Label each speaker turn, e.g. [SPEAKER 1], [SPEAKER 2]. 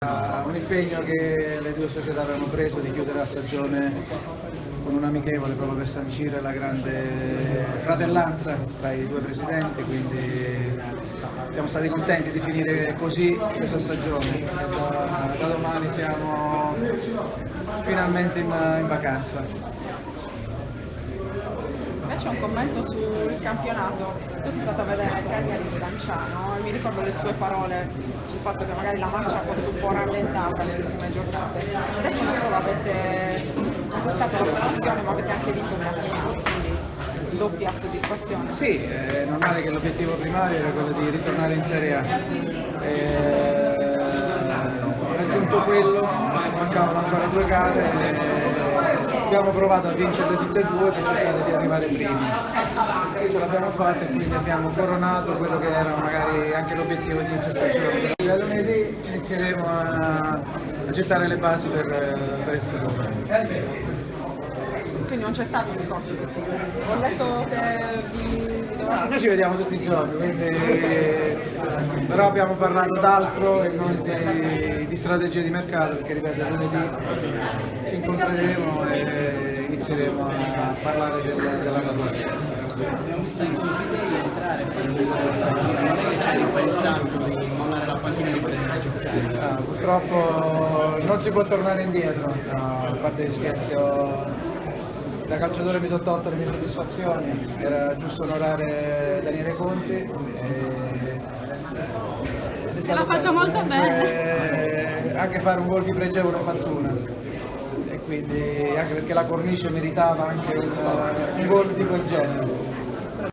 [SPEAKER 1] Un impegno che le due società avevano preso di chiudere la stagione con un amichevole proprio per sancire la grande fratellanza tra i due presidenti, quindi siamo stati contenti di finire così questa stagione. Da domani siamo finalmente in vacanza.
[SPEAKER 2] C'è un commento sul campionato. Tu sei stato a vedere il Cagliari di Lanciano e mi ricordo le sue parole sul fatto che magari la marcia fosse un po' rallentata nelle ultime giornate. Adesso non solo avete acquistato la promozione, ma avete anche vinto una finale, quindi doppia soddisfazione.
[SPEAKER 1] Sì, è normale che l'obiettivo primario era quello di ritornare in Serie A. Raggiunto quello, mancavano ancora 2 gare. Abbiamo provato a vincerle tutte e due per cercare di arrivare primi. Ce l'abbiamo fatta e quindi abbiamo coronato quello che era magari anche l'obiettivo di inizio stagione. Da lunedì inizieremo a gettare le basi per il futuro.
[SPEAKER 2] Quindi non c'è stato un socio così. Ho letto che
[SPEAKER 1] no, noi ci vediamo tutti i giorni, quindi... però abbiamo parlato d'altro e non di strategie di mercato, perché ripeto, lunedì ci incontreremo e inizieremo a parlare della cosa.
[SPEAKER 3] Abbiamo visto in tutti entrare e fare un non è che ci hai ripensato di mollare la panchina e riprendere a giocare.
[SPEAKER 1] Purtroppo non si può tornare indietro, a parte gli scherzi. Da calciatore mi sono tolto le mie soddisfazioni, era giusto onorare Daniele Conti.
[SPEAKER 4] Se l'ha fatto molto bene.
[SPEAKER 1] Anche fare un gol di pregevole fortuna. E quindi anche perché la cornice meritava anche un gol di quel genere.